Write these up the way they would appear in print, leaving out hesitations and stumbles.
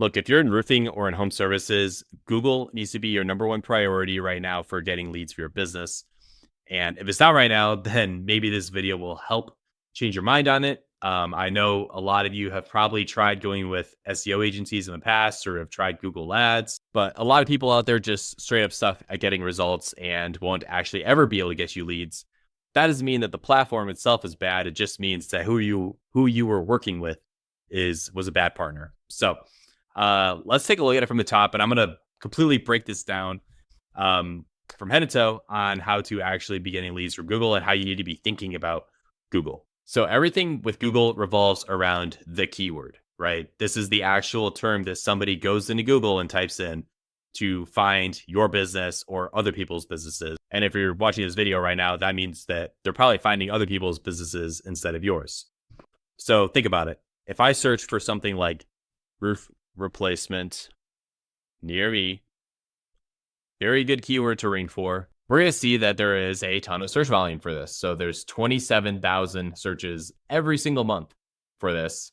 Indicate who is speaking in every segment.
Speaker 1: Look, if you're in roofing or in home services, Google needs to be your number one priority right now for getting leads for your business. And if it's not right now, then maybe this video will help change your mind on it. I know a lot of you have probably tried going with SEO agencies in the past or have tried Google Ads, but a lot of people out there just straight up suck at getting results and won't actually ever be able to get you leads. That doesn't mean that the platform itself is bad. It just means that who you were working with was a bad partner. So let's take a look at it from the top, and I'm going to completely break this down from head to toe on how to actually be getting leads from Google and how you need to be thinking about Google. So everything with Google revolves around the keyword, right? This is the actual term that somebody goes into Google and types in to find your business or other people's businesses. And if you're watching this video right now, that means that they're probably finding other people's businesses instead of yours. So think about it. If I search for something like roof replacement near me, very good keyword to rank for, we're going to see that there is a ton of search volume for this. So there's 27,000 searches every single month for this,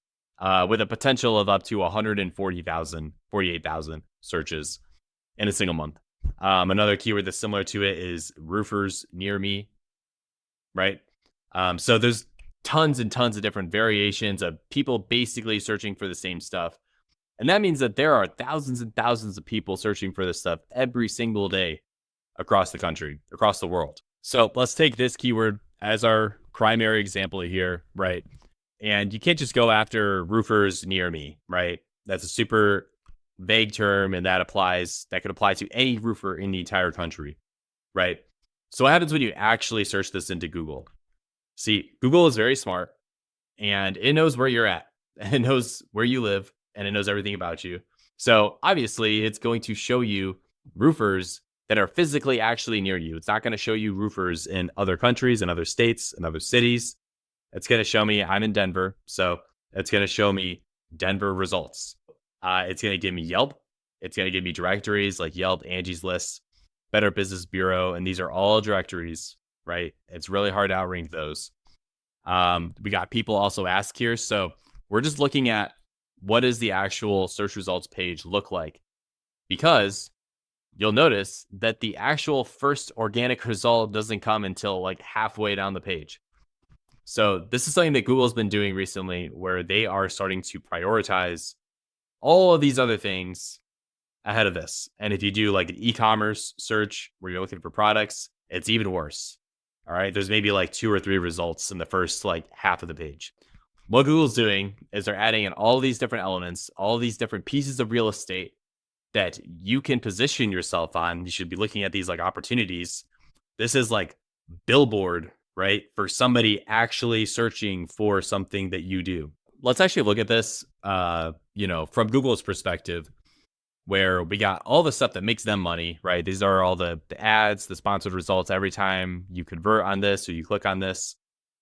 Speaker 1: with a potential of up to 140,000, 48,000 searches in a single month. Another keyword that's similar to it is roofers near me, right? So there's tons and tons of different variations of people basically searching for the same stuff. And that means that there are thousands and thousands of people searching for this stuff every single day across the country, across the world. So let's take this keyword as our primary example here, right? And you can't just go after roofers near me, right? That's a super vague term, and that could apply to any roofer in the entire country, right? So what happens when you actually search this into Google? See, Google is very smart, and it knows where you're at, and it knows where you live, and it knows everything about you. So obviously, it's going to show you roofers that are physically actually near you. It's not going to show you roofers in other countries, in other states, in other cities. It's going to show me I'm in Denver, so it's going to show me Denver results. It's going to give me Yelp. It's going to give me directories like Yelp, Angie's List, Better Business Bureau, and these are all directories, right? It's really hard to outrank those. We got people also ask here, so we're just looking at what does the actual search results page look like, because you'll notice that the actual first organic result doesn't come until like halfway down the page. So this is something that Google's been doing recently, where they are starting to prioritize all of these other things ahead of this. And if you do like an e-commerce search where you're looking for products, it's even worse. All right. There's maybe like 2 or 3 results in the first like half of the page. What Google's doing is they're adding in all these different elements, all these different pieces of real estate that you can position yourself on. You should be looking at these like opportunities. This is like billboard, right? For somebody actually searching for something that you do. Let's actually look at this, from Google's perspective, where we got all the stuff that makes them money, right? These are all the ads, the sponsored results. Every time you convert on this or you click on this,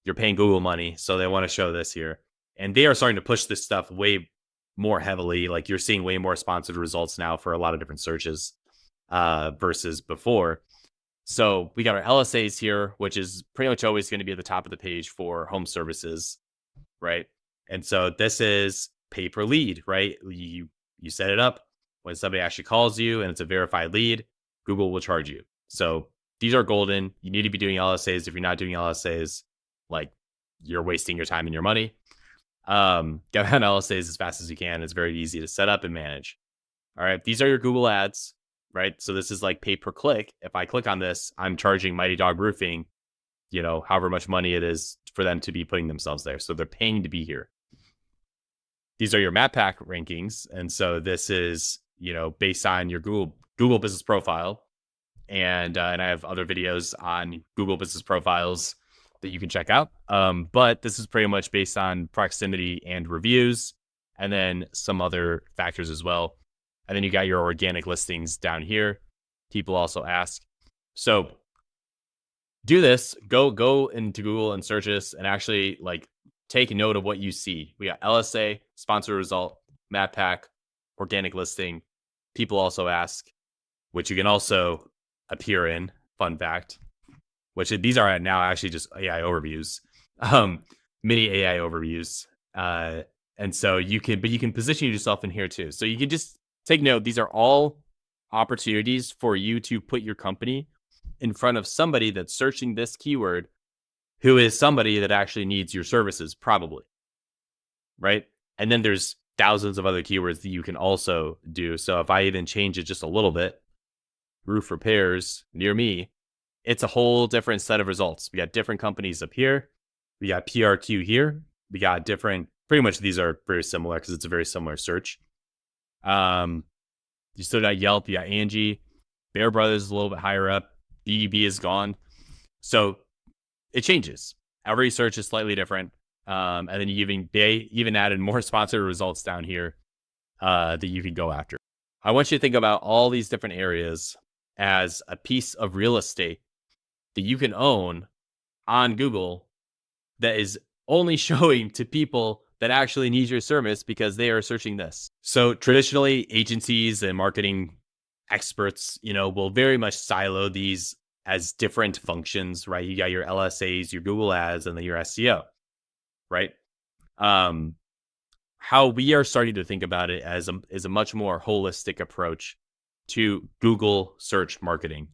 Speaker 1: you're paying Google money. So they want to show this here. And they are starting to push this stuff way more heavily. Like you're seeing way more sponsored results now for a lot of different searches versus before. So we got our LSAs here, which is pretty much always going to be at the top of the page for home services, right? And so this is pay per lead, right? You set it up. When somebody actually calls you and it's a verified lead, Google will charge you. So these are golden. You need to be doing LSAs. If you're not doing LSAs, like you're wasting your time and your money. Get on LSAs as fast as you can. It's very easy to set up and manage. All right. These are your Google ads, right? So this is like pay per click. If I click on this, I'm charging Mighty Dog Roofing, however much money it is for them to be putting themselves there. So they're paying to be here. These are your map pack rankings. And so this is, based on your Google business profile. And I have other videos on Google business profiles that you can check out. But this is pretty much based on proximity and reviews, and then some other factors as well. And then you got your organic listings down here. People also ask. So do this, go into Google and search this and actually like take note of what you see. We got LSA, sponsor result, map pack, organic listing. People also ask, which you can also appear in, fun fact, which these are now actually just AI overviews, mini AI overviews. And so you can position yourself in here too. So you can just take note, these are all opportunities for you to put your company in front of somebody that's searching this keyword, who is somebody that actually needs your services, probably. Right. And then there's thousands of other keywords that you can also do. So if I even change it just a little bit, roof repairs near me, it's a whole different set of results. We got different companies up here. We got PRQ here. We got different, pretty much these are very similar because it's a very similar search. You still got Yelp, you got Angie, Bear Brothers is a little bit higher up. BEB is gone. So it changes. Every search is slightly different. And then they even added more sponsored results down here that you can go after. I want you to think about all these different areas as a piece of real estate that you can own on Google that is only showing to people that actually need your service because they are searching this. So traditionally, agencies and marketing experts, will very much silo these as different functions, right? You got your LSAs, your Google ads, and then your SEO, right? How we are starting to think about it as a much more holistic approach to Google search marketing.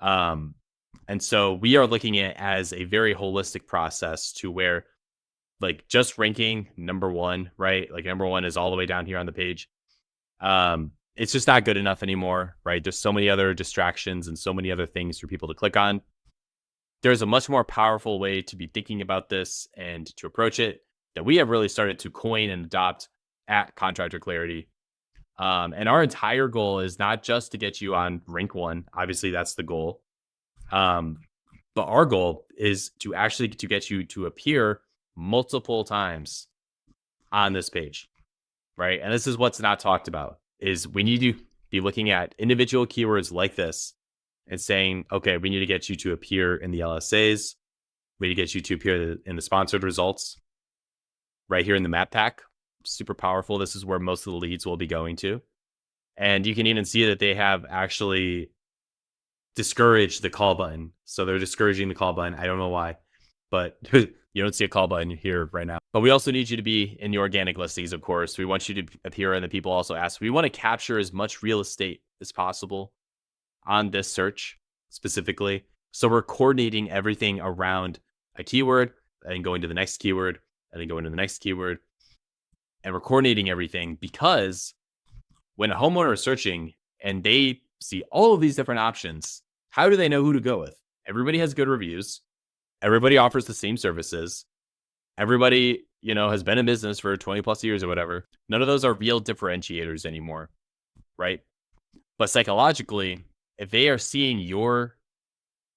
Speaker 1: And so we are looking at it as a very holistic process to where like just ranking number one, right? Like number one is all the way down here on the page. It's just not good enough anymore, right? There's so many other distractions and so many other things for people to click on. There's a much more powerful way to be thinking about this and to approach it that we have really started to coin and adopt at Contractor Clarity. And our entire goal is not just to get you on rank one. Obviously, that's the goal. But our goal is to actually to get you to appear multiple times on this page, right? And this is what's not talked about, is we need to be looking at individual keywords like this and saying, okay, we need to get you to appear in the LSAs. We need to get you to appear in the sponsored results right here in the map pack. Super powerful. This is where most of the leads will be going to. And you can even see that they have actually discouraged the call button. So they're discouraging the call button. I don't know why, but you don't see a call button here right now. But we also need you to be in the organic listings, of course. We want you to appear, and the people also ask. We want to capture as much real estate as possible on this search specifically. So we're coordinating everything around a keyword and going to the next keyword and then going to the next keyword. And we're coordinating everything because when a homeowner is searching and they see all of these different options, how do they know who to go with? Everybody has good reviews. Everybody offers the same services. Everybody, has been in business for 20 plus years or whatever. None of those are real differentiators anymore, right? But psychologically, if they are seeing your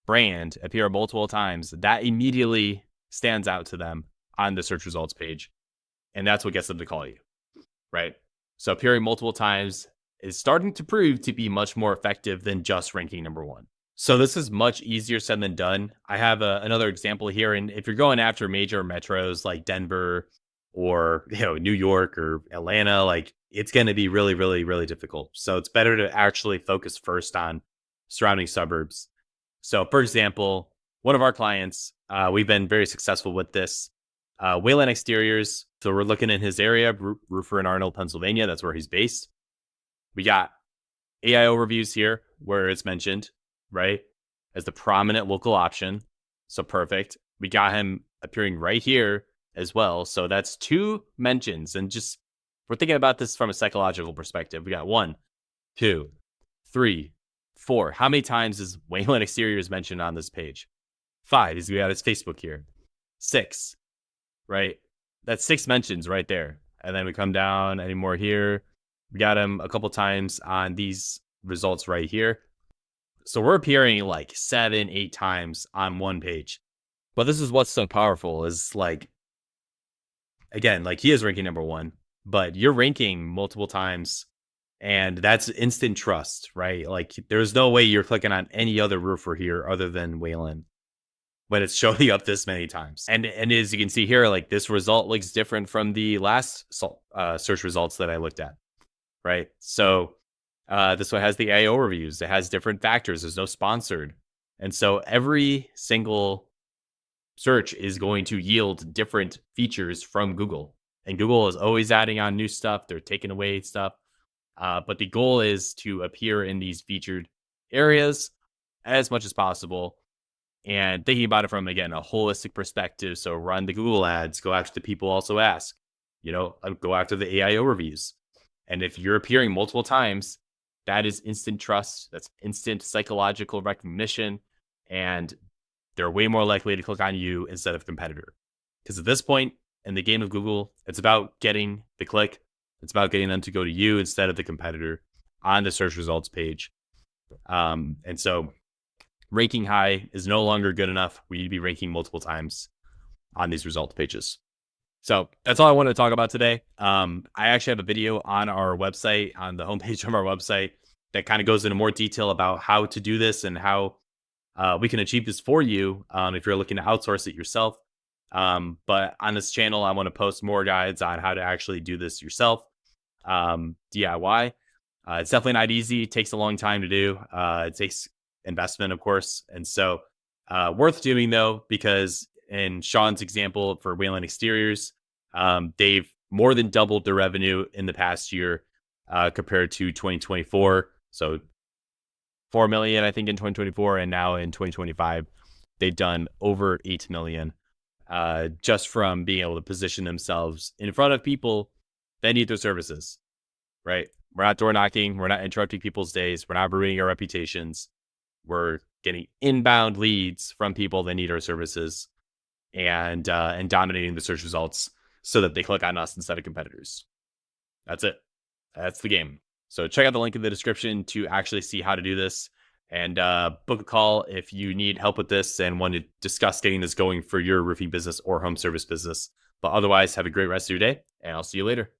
Speaker 1: brand appear multiple times, that immediately stands out to them on the search results page. And that's what gets them to call you, right? So appearing multiple times is starting to prove to be much more effective than just ranking number one. So this is much easier said than done. I have another example here. And if you're going after major metros like Denver or New York or Atlanta, like it's going to be really, really, really difficult. So it's better to actually focus first on surrounding suburbs. So for example, one of our clients, we've been very successful with this. Wayland Exteriors. So we're looking in his area, roofer in Arnold, Pennsylvania. That's where he's based. We got AIO reviews here where it's mentioned, right, as the prominent local option. So perfect. We got him appearing right here as well. So that's 2 mentions. And just, we're thinking about this from a psychological perspective. We got 1, 2, 3, 4. How many times is Wayland Exteriors mentioned on this page? 5. We got his Facebook here. 6, right? That's 6 mentions right there. And then we come down any more here. We got him a couple times on these results right here. So we're appearing like 7, 8 times on one page. But this is what's so powerful is like, again, like he is ranking number one, but you're ranking multiple times and that's instant trust, right? Like there's no way you're clicking on any other roofer here other than Wayland, but it's showing up this many times. And as you can see here, like this result looks different from the last search results that I looked at, right? So this one has the AIO reviews. It has different factors. There's no sponsored. And so every single search is going to yield different features from Google. and Google is always adding on new stuff. They're taking away stuff. But the goal is to appear in these featured areas as much as possible. And thinking about it from, again, a holistic perspective. So run the Google ads, go after the people also ask, go after the AI overviews. And if you're appearing multiple times, that is instant trust. That's instant psychological recognition. And they're way more likely to click on you instead of competitor. Because at this point in the game of Google, it's about getting the click. It's about getting them to go to you instead of the competitor on the search results page. And so ranking high is no longer good enough. We need to be ranking multiple times on these results pages. So that's all I wanted to talk about today. I actually have a video on our website, on the homepage of our website, that kind of goes into more detail about how to do this and how we can achieve this for you if you're looking to outsource it yourself. But on this channel, I want to post more guides on how to actually do this yourself, DIY. It's definitely not easy. It takes a long time to do. It takes investment, of course. And so worth doing, though, because in Sean's example for Wayland Exteriors, they've more than doubled their revenue in the past year compared to 2024. So 4 million, I think, in 2024. And now in 2025, they've done over 8 million just from being able to position themselves in front of people that need their services, right? We're not door knocking. We're not interrupting people's days. We're not ruining our reputations. We're getting inbound leads from people that need our services and dominating the search results so that they click on us instead of competitors. That's it. That's the game. So check out the link in the description to actually see how to do this, and book a call if you need help with this and want to discuss getting this going for your roofing business or home service business. But otherwise, have a great rest of your day, and I'll see you later.